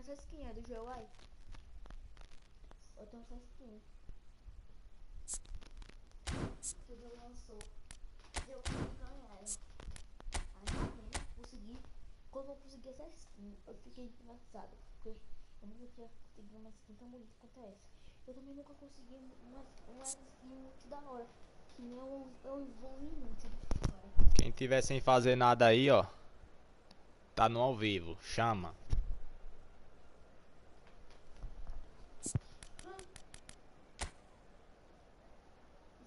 essa skin, é do GUI. Eu tenho essa skin. Que o jogo lançou. Eu consegui ganhar. Aí realmente consegui. Como eu consegui essa skin, eu fiquei engraçado. Porque eu nunca tinha conseguido uma skin tão bonita quanto essa. Eu também nunca consegui uma skin muito da hora. Que nem eu evolui muito. Quem tiver sem fazer nada aí, ó. Tá no ao vivo. Chama. Isso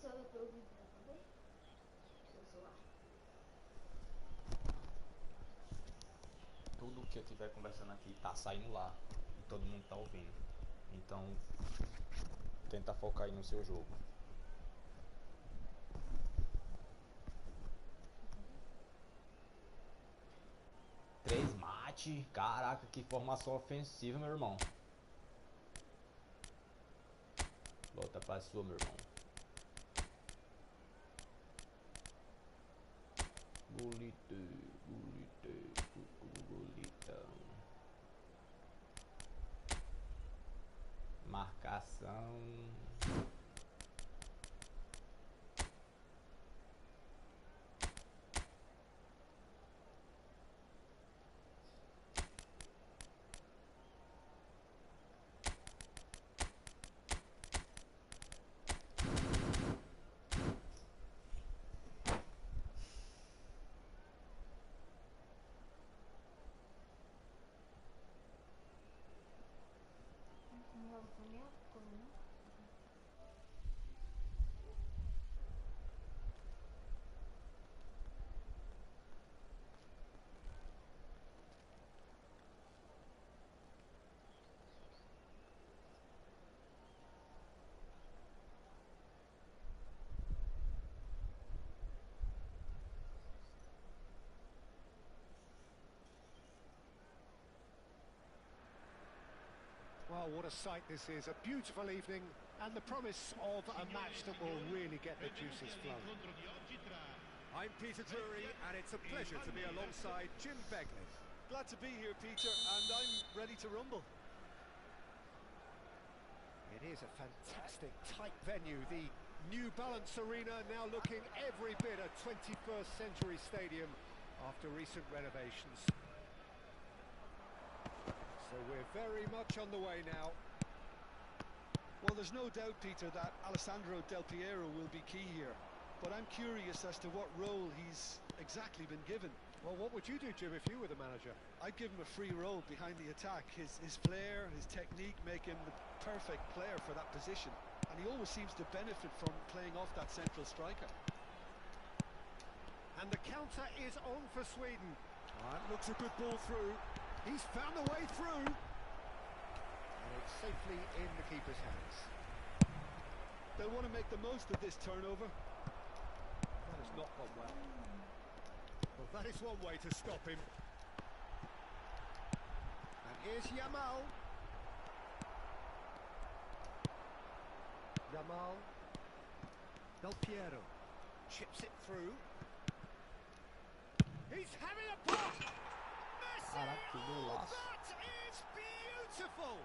eu tô ouvindo também? Seu celular. Tudo que eu tiver conversando aqui tá saindo lá. E todo mundo tá ouvindo. Então, tenta focar aí no seu jogo. Três mate. Caraca, que formação ofensiva, meu irmão. Volta pra sua, meu irmão. Golito, golitão. Marcação. Well, what a sight this is. A beautiful evening and the promise of a match that will really get the juices flowing. I'm Peter Drury, and it's a pleasure to be alongside Jim Begley. Glad to be here, Peter, and I'm ready to rumble. It is a fantastic, tight venue. The New Balance Arena now looking every bit a 21st century stadium after recent renovations. So we're very much on the way now. Well, there's no doubt, Peter, that Alessandro Del Piero will be key here. But I'm curious as to what role he's exactly been given. Well, what would you do, Jim, if you were the manager? I'd give him a free role behind the attack. His flair, his technique make him the perfect player for that position. And he always seems to benefit from playing off that central striker. And the counter is on for Sweden. That looks a good ball through. He's found a way through. And it's safely in the keeper's hands. They'll want to make the most of this turnover. That has not gone well. Well, that is one way to stop him. And here's Yamal. Yamal. Del Piero. Chips it through. He's having a block! Macedo! That is beautiful!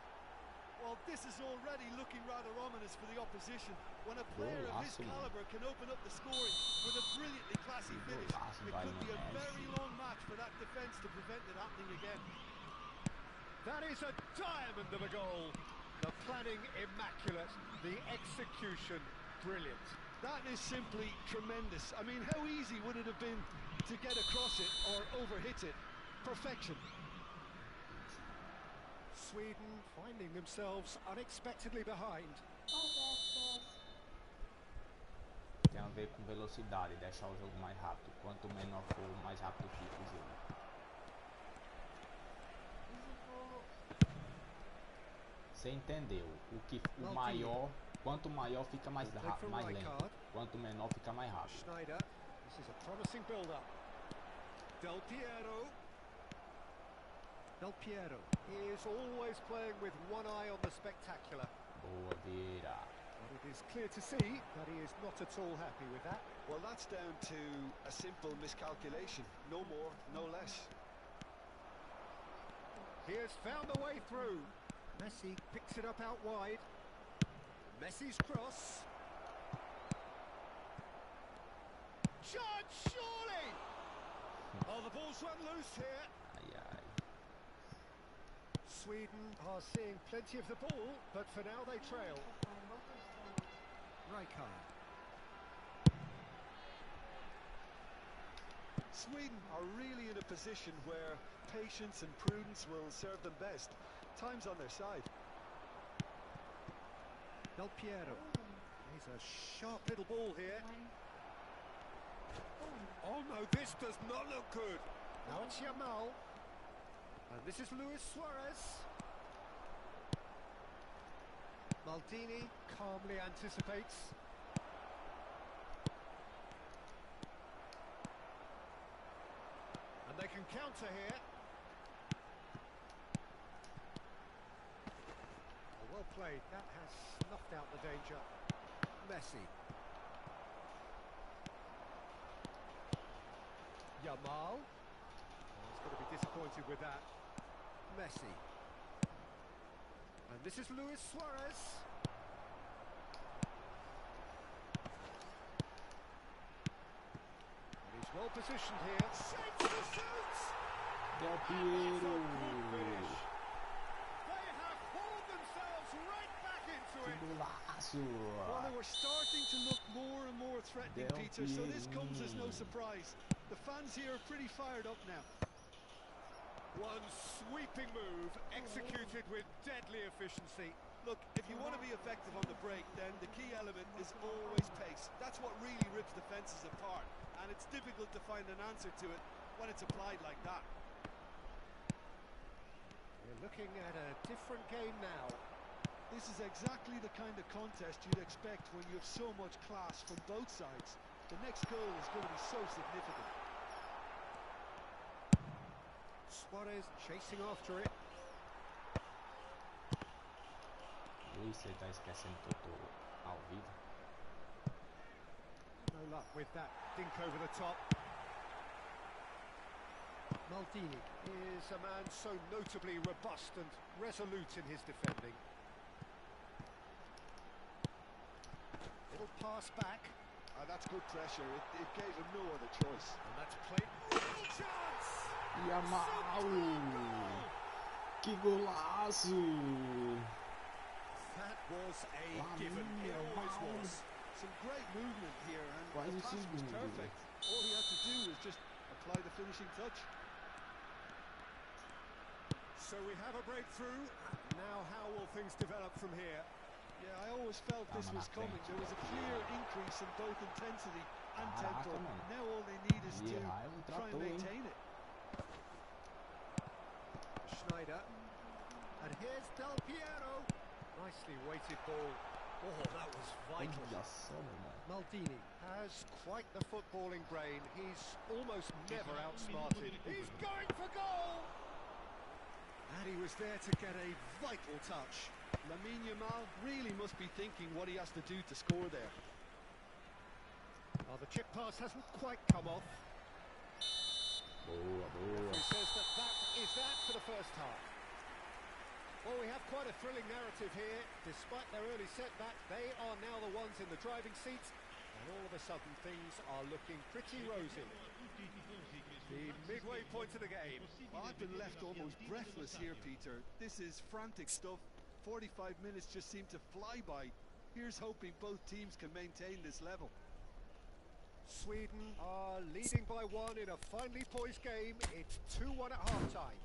Well, this is already looking rather ominous for the opposition. When a player of his caliber can open up the scoring with a brilliantly classy finish, it could be a very long match for that defence to prevent it happening again. That is a diamond of a goal. The planning immaculate, the execution brilliant. That is simply tremendous. I mean, how easy would it have been to get across it or overhit it? Perfection. Sweden finding themselves unexpectedly behind. Tem a ver com velocidade, deixar o jogo mais rápido. Quanto menor for, mais rápido fica o jogo. Você entendeu? O maior, quanto maior fica mais lento. Quanto menor fica mais rápido. Schneider, this is a promising build-up. Del Piero. Del Piero. He is always playing with one eye on the spectacular. Boa, Vieira. But it is clear to see that he is not at all happy with that. Well, that's down to a simple miscalculation. No more, no less. He has found the way through. Messi picks it up out wide. Messi's cross. Shot, surely! Oh, the ball's run loose here. Ai, ai. Sweden are seeing plenty of the ball, but for now they trail. Rijkaard. Sweden are really in a position where patience and prudence will serve them best. Time's on their side. Del Piero. He's a sharp little ball here. Oh no, this does not look good. Now it's Yamal. And this is Luis Suarez. Maldini calmly anticipates. And they can counter here. Well played. That has snuffed out the danger. Messi. Yamal. He's going to be disappointed with that. Messi. And this is Luis Suarez. And he's well positioned here. Shapes the shoots! Del That's a Piero. good finish. They have hauled themselves right back into Que it. golaço. Well, they were starting to look more and more threatening, Del Peter, so this comes as no Piero. surprise. The fans here are pretty fired up now. One sweeping move executed with deadly efficiency. Look, if you want to be effective on the break, then the key element is always pace. That's what really rips defences apart, and it's difficult to find an answer to it when it's applied like that. We're looking at a different game now. This is exactly the kind of contest you'd expect when you have so much class from both sides. The next goal is going to be so significant. Suarez chasing after it. Luiz, você tá esquecendo que eu tô ao vivo? No luck with that dink over the top. Maldini is a man so notably robust and resolute in his defending. Little pass back. That's good pressure. It gave him no other choice. And that's played. Real chance! Yamal! Que golaço! That was a given. It always was. Some great movement here, and Quase the pass was segundo. perfect. All he had to do was just apply the finishing touch. So we have a breakthrough. Now how will things develop from here? Yeah, I always felt this was coming. There was a clear increase in both intensity and tempo. Now all they need is to try and maintain it. Schneider. And here's Del Piero. Nicely weighted ball. Oh, that was vital. Olha só, meu irmão. Maldini has quite the footballing brain. He's almost never outsmarted. He's going for goal! And he was there to get a vital touch. Lamine Yamal really must be thinking what he has to do to score there. Well, the chip pass hasn't quite come off. Boa, boa. He says that is that for the first half. Well, we have quite a thrilling narrative here. Despite their early setback, they are now the ones in the driving seat, and all of a sudden things are looking pretty rosy. The midway point of the game. Well, I've been left almost breathless here, Peter. This is frantic stuff. 45 minutes just seem to fly by. Here's hoping both teams can maintain this level. Sweden are leading by one in a finely poised game. It's 2-1 at half-time.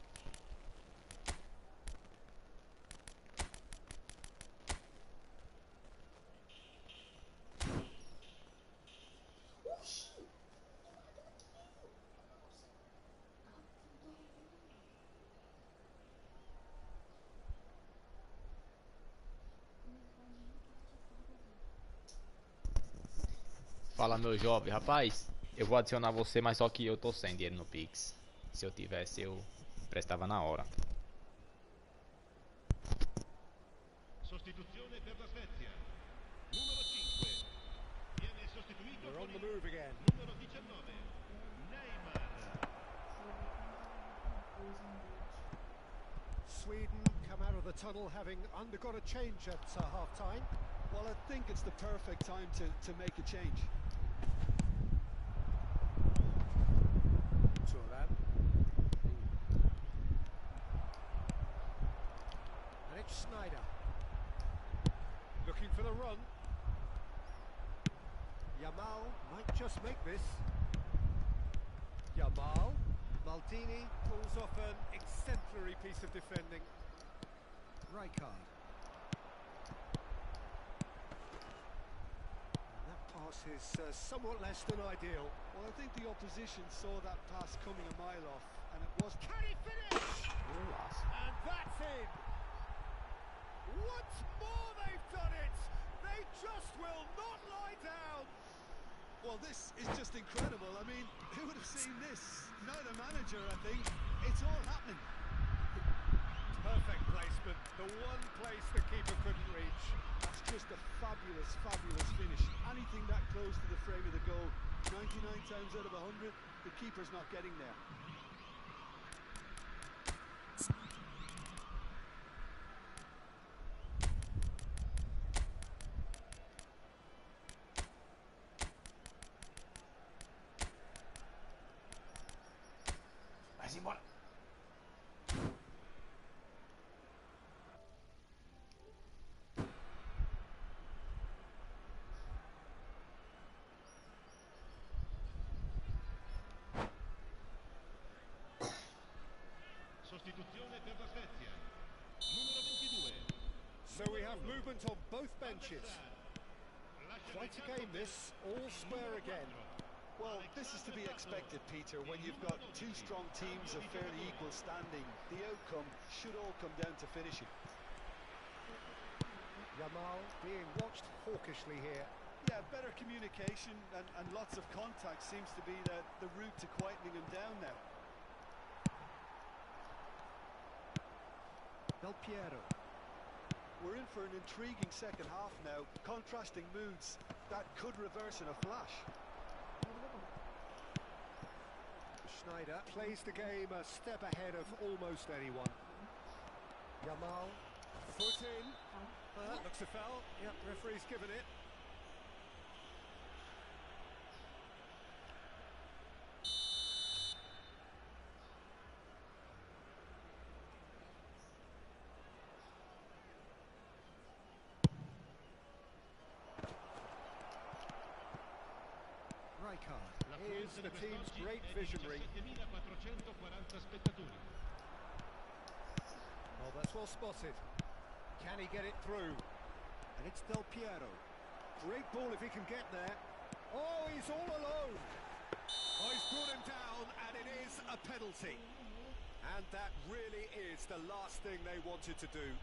Fala, meu jovem, rapaz, eu vou adicionar você, mas só que eu tô sem dinheiro no Pix. Se eu tivesse, eu prestava na hora. Sostituzione per la Svezia. Numero 5. Viene sostituito We're con on the il move again. numero 19. Neymar. tunnel, having undergone a change at half-time. Well, I think it's the perfect time to make a change. Turan. And it's Snyder. Looking for the run. Yamal might just make this. Yamal. Maldini pulls off an exemplary piece of defending. Rijkaard. And that pass is somewhat less than ideal. Well, I think the opposition saw that pass coming a mile off, and it was... Can he finish? And that's in. Once more they've done it. They just will not lie down. Well, this is just incredible. I mean, who would have seen this? Neither manager, I think. It's all happening. Perfect placement. The one place the keeper couldn't reach. That's just a fabulous, fabulous finish. Anything that close to the frame of the goal, 99 times out of 100, the keeper's not getting there. Vai-se embora. Sostituzione per la Svezia. Numero 22. So we have movement on both benches. Quite a game this, all square again. Well, this is to be expected, Peter, when you've got two strong teams of fairly equal standing. The outcome should all come down to finishing. Yamal being watched hawkishly here. Yeah, better communication and lots of contact seems to be the route to quietening him down now. Del Piero. We're in for an intriguing second half now. Contrasting moods that could reverse in a flash. Snyder plays the game a step ahead of almost anyone. Yamal, foot in. Looks a foul. Yep, referee's given it. Rijkaard is the team's great visionary. 17.440 spettatori. Oh, that's well spotted. Can he get it through? And it's Del Piero. Great ball if he can get there. Oh, he's all alone. Oh, he's brought him down, and it is a penalty. And that really is the last thing they wanted to do.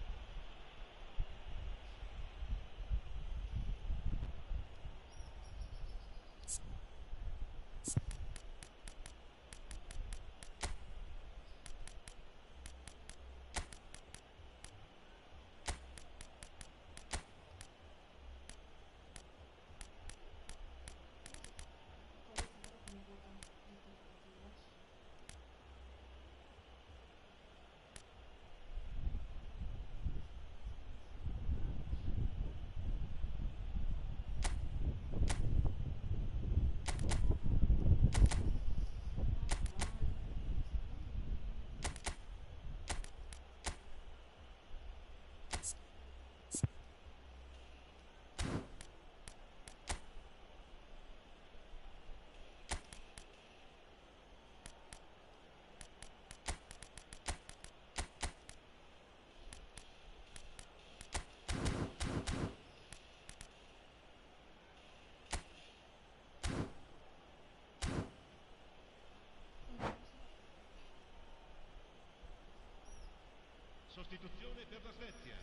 Sostituzione per la Svezia.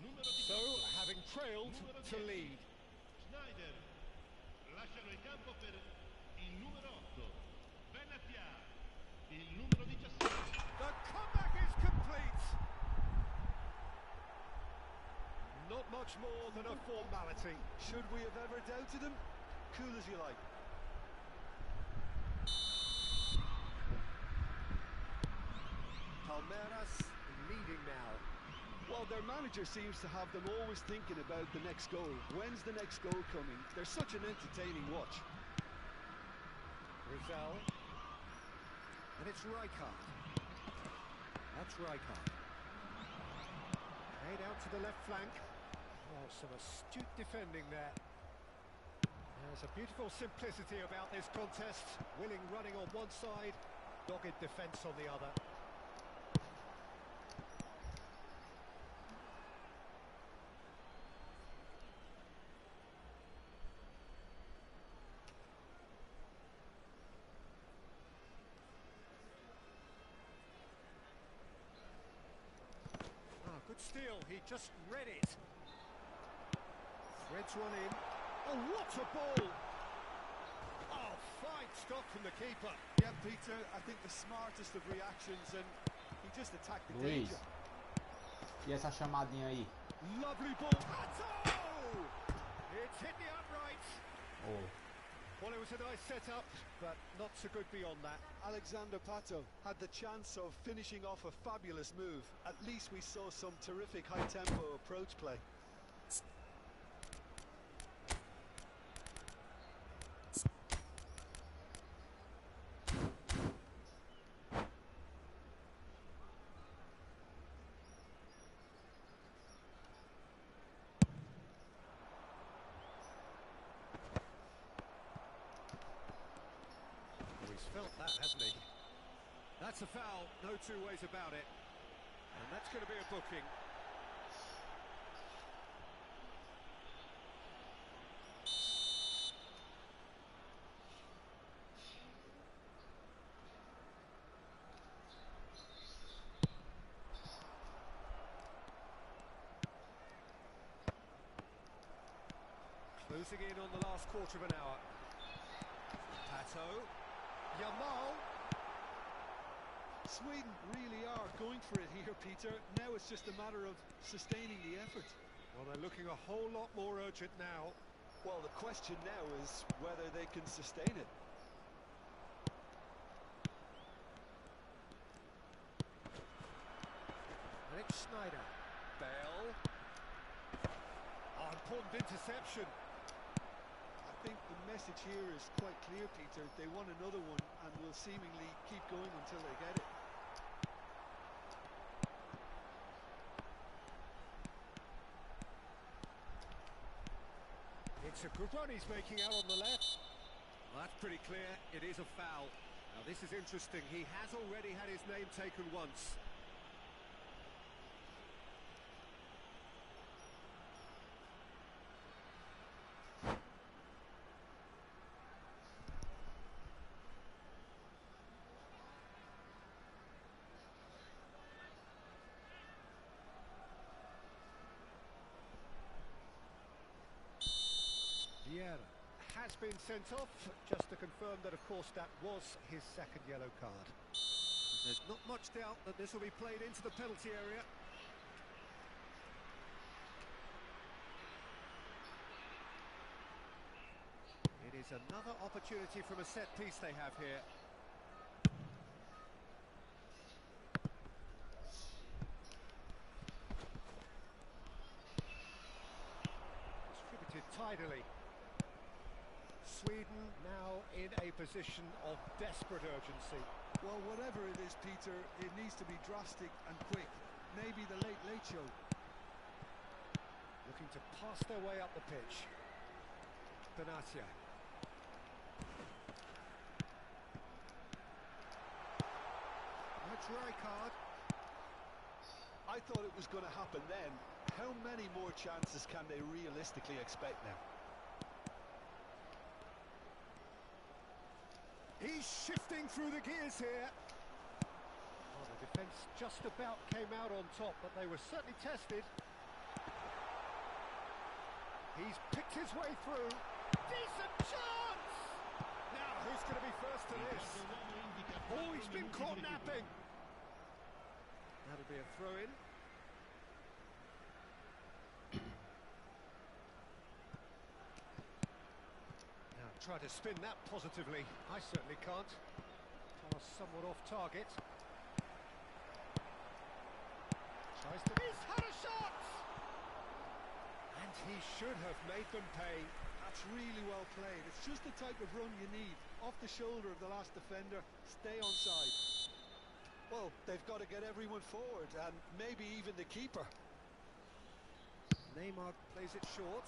Numero 18. So, having trailed to lead. Snyder. Lasciano il campo per il numero 8. Benatia. Il numero 17. The comeback is complete. Not much more than a formality. Should we have ever doubted him? Cool as you like. Palmeiras leading now. Well, their manager seems to have them always thinking about the next goal. When's the next goal coming? They're such an entertaining watch. Rizal. And it's Rijkaard. That's Rijkaard. Made out to the left flank. Oh, some astute defending there. There's a beautiful simplicity about this contest. Willing running on one side, dogged defence on the other. Good steal, he just read it. Threads one in. Oh, what a ball! Oh, fine stop from the keeper. Yeah, Peter, I think the smartest of reactions, and he just attacked the Luiz, danger. e essa chamadinha aí? Lovely ball. Pato! It's hit the upright. Oh. Well, it was a nice setup, but not so good beyond that. Alexander Pato had the chance of finishing off a fabulous move. At least we saw some terrific high-tempo approach play. Felt that, hasn't he? That's a foul, no two ways about it. And that's going to be a booking. Closing in on the last quarter of an hour. Pato. Yamal. Sweden really are going for it here, Peter. Now it's just a matter of sustaining the effort. Well, they're looking a whole lot more urgent now. Well, the question now is whether they can sustain it. And it's Schneider. Bell. Oh, important interception. I think the message here is quite clear, Peter. They want another one and will seemingly keep going until they get it. It's a good run he's making out on the left. Well, that's pretty clear. It is a foul. Now, this is interesting. He has already had his name taken once. Has been sent off, just to confirm that, of course, that was his second yellow card. There's not much doubt that this will be played into the penalty area. It is another opportunity from a set piece they have here. Distributed tidily. Sweden now in a position of desperate urgency. Well, whatever it is, Peter, it needs to be drastic and quick. Maybe the late show. Looking to pass their way up the pitch. Benatia. That's Rijkaard. I thought it was going to happen then. How many more chances can they realistically expect now? He's shifting through the gears here. Oh, the defence just about came out on top, but they were certainly tested. He's picked his way through. Decent chance! Now, who's going to be first to this? Oh, he's been caught napping. That'll be a throw-in. Try to spin that positively. I certainly can't. Pass somewhat off target. Tries to... He's had a shot! And he should have made them pay. That's really well played. It's just the type of run you need. Off the shoulder of the last defender, stay onside. Well, they've got to get everyone forward, and maybe even the keeper. Neymar plays it short.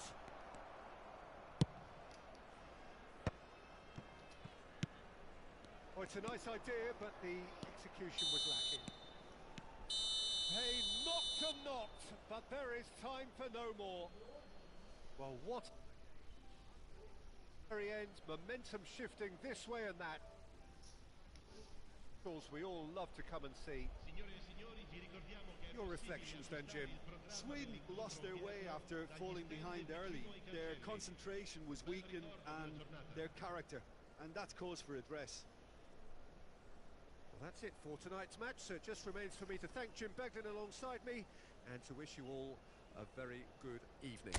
Oh, it's a nice idea, but the execution was lacking. They knocked and knocked, but there is time for no more. Well, what? Very end, momentum shifting this way and that. Of course, we all love to come and see. Your reflections then, Jim? Sweden lost their way after falling behind early. Their concentration was weakened and their character, and that's cause for address. Well, that's it for tonight's match, so it just remains for me to thank Jim Beglin alongside me and to wish you all a very good evening.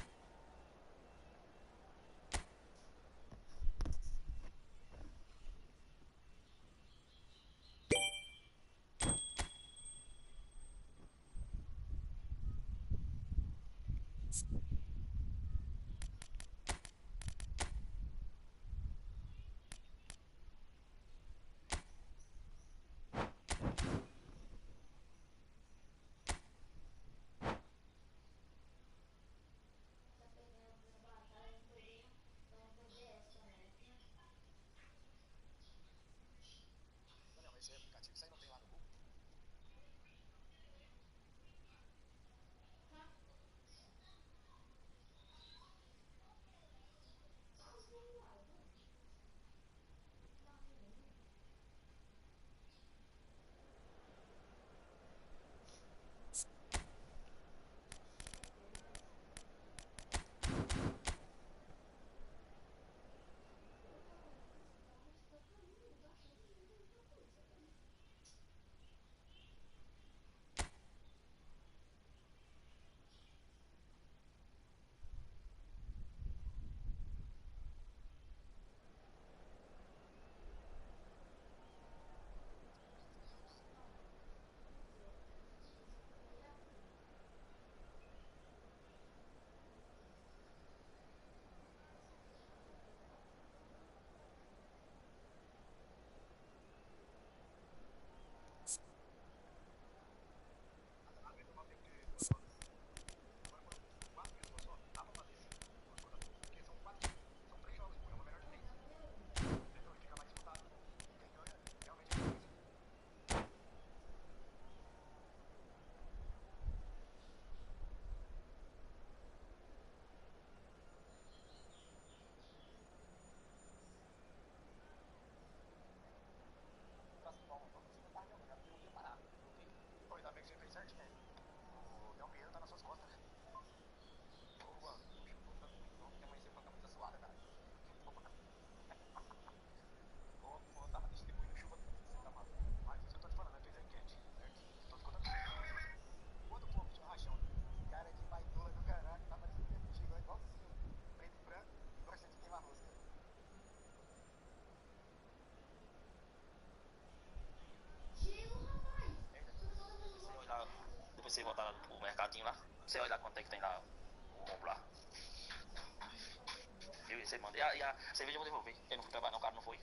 Você voltar pro mercadinho lá, você olha quanto é que tem lá o rombo lá. Você manda. E a cerveja eu vou devolver. Eu não fui trabalhar, não, o cara não foi.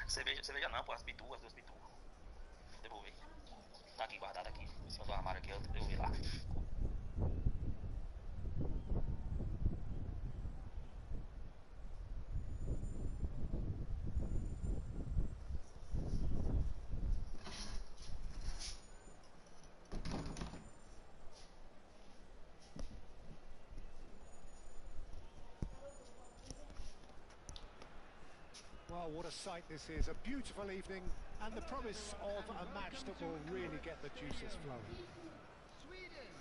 Cerveja não, pô, as duas pitu. Vou devolver. Tá aqui guardado aqui, em cima do armário aqui, eu devolvi lá. Well, what a sight this is. A beautiful evening and the promise of a match that will really get the juices flowing.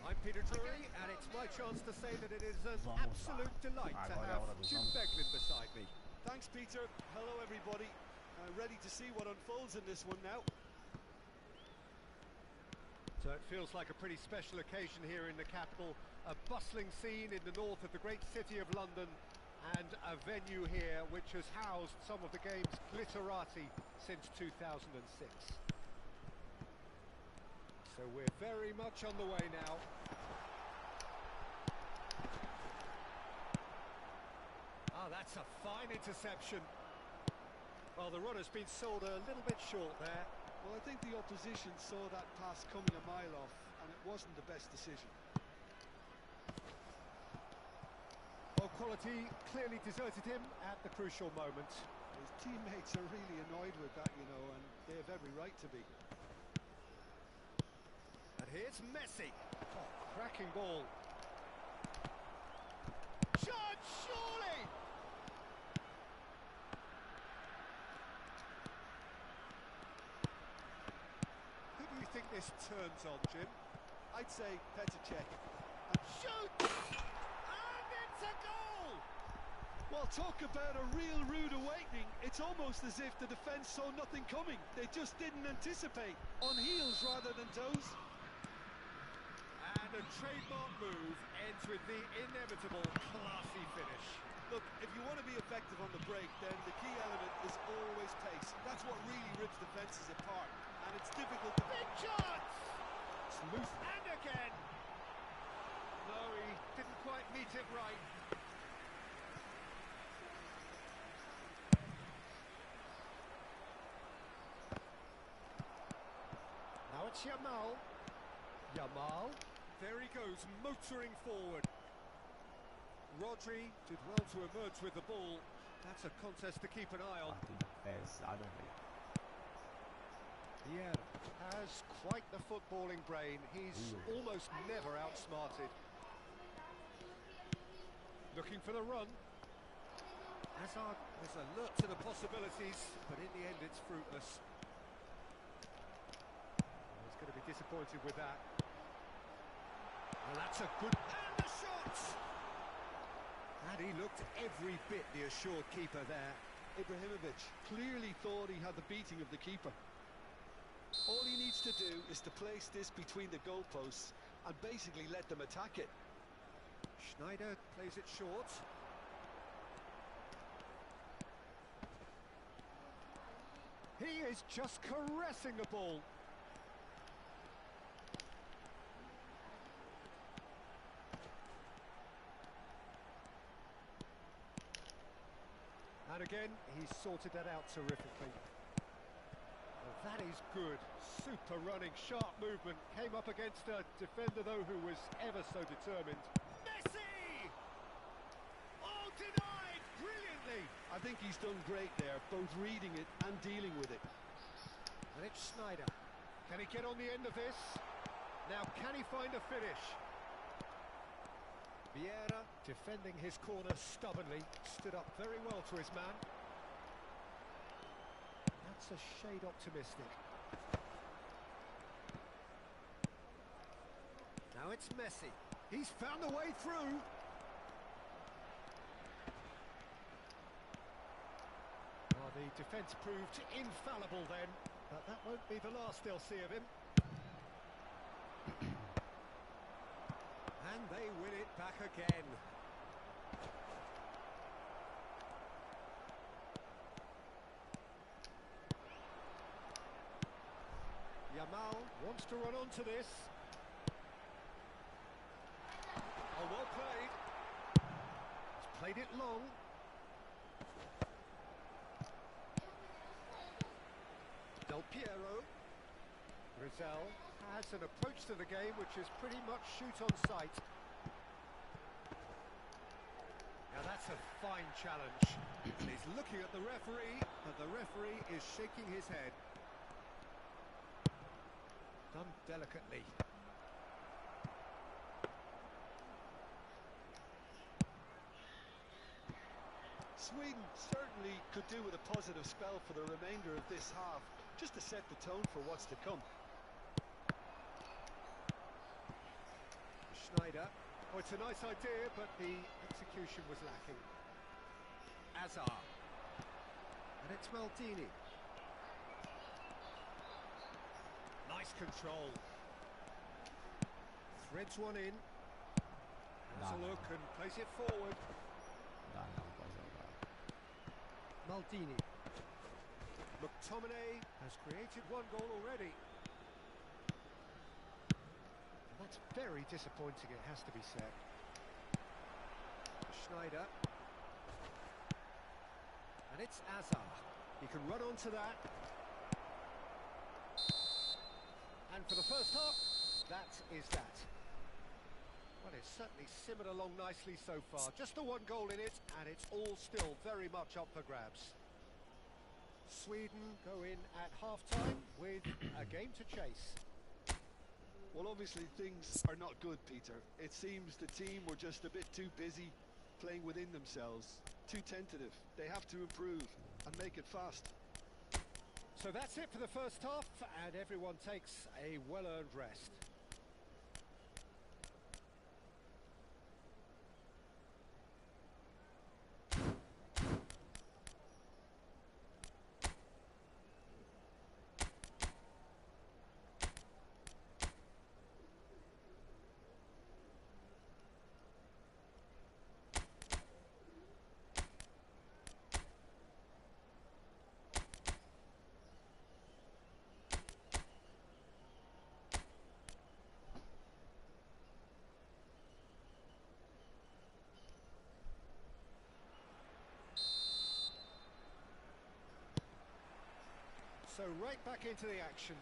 I'm Peter Drury, and it's my chance to say that it is an absolute delight to have Jim Beglin beside me. Thanks, Peter. Hello, everybody. Ready to see what unfolds in this one now. So it feels like a pretty special occasion here in the capital. A bustling scene in the north of the great city of London, and a venue here which has housed some of the game's glitterati since 2006. So we're very much on the way now. Ah, that's a fine interception. Well, the runner's been sold a little bit short there. Well, I think the opposition saw that pass coming a mile off, and it wasn't the best decision. Well, quality clearly deserted him at the crucial moment. His teammates are really annoyed with that, you know, and they have every right to be. And here's Messi. Oh, cracking ball. Shot, surely! Who do you think this turns on, Jim? I'd say Petr Cech. Shoot! And it's a goal! Well, talk about a real rude awakening. It's almost as if the defence saw nothing coming. They just didn't anticipate. On heels rather than toes. And a trademark move ends with the inevitable classy finish. Look, if you want to be effective on the break, then the key element is always pace. That's what really rips defences apart. And it's difficult to... Big chance! Smooth. And again! No, he didn't quite meet it right. Now it's Yamal. Yamal. There he goes, motoring forward. Rodri did well to emerge with the ball. That's a contest to keep an eye on. Vieira has quite the footballing brain. He's almost never outsmarted. Looking for the run. Hazard was alert to the possibilities, but in the end it's fruitless. He's going to be disappointed with that. Well, that's a good... And the shot! And he looked every bit the assured keeper there. Ibrahimovic clearly thought he had the beating of the keeper. All he needs to do is to place this between the goalposts and basically let them attack it. Schneider plays it short. He is just caressing the ball. And again, he's sorted that out terrifically. Well, that is good. Super running, sharp movement. Came up against a defender, though, who was ever so determined. Messi! Oh, denied! Brilliantly! I think he's done great there, both reading it and dealing with it. And it's Schneider. Can he get on the end of this? Now, can he find a finish? Vieira, defending his corner stubbornly, stood up very well to his man. That's a shade optimistic. Now it's Messi. He's found a way through. Well, the defence proved infallible then, but that won't be the last they'll see of him. And they win it back again. Yamal wants to run onto this. Oh, well played. He's played it long. Del Piero. Rizal has an approach to the game which is pretty much shoot on sight. Now that's a fine challenge. And he's looking at the referee, but the referee is shaking his head. Done delicately. Sweden certainly could do with a positive spell for the remainder of this half, just to set the tone for what's to come. Schneider. Oh, it's a nice idea, but the execution was lacking. Hazard. And it's Maldini. Nice control. Threads one in. Has a look and plays it forward. Maldini. McTominay has created one goal already. That's very disappointing, it has to be said. Schneider. And it's Azar. He can run onto that. And for the first half, that is that. Well, it's certainly simmered along nicely so far. Just the one goal in it, and it's all still very much up for grabs. Sweden go in at half-time with a game to chase. Well, obviously things are not good, Peter. It seems the team were just a bit too busy playing within themselves, too tentative. They have to improve and make it fast. So that's it for the first half, and everyone takes a well-earned rest. So right back into the action.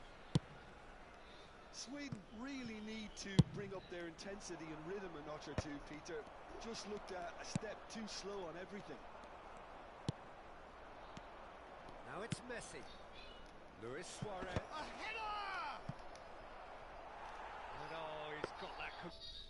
Sweden really need to bring up their intensity and rhythm a notch or two, Peter. Just looked a step too slow on everything. Now it's Messi. Luis Suarez. A header! And oh, he's got that.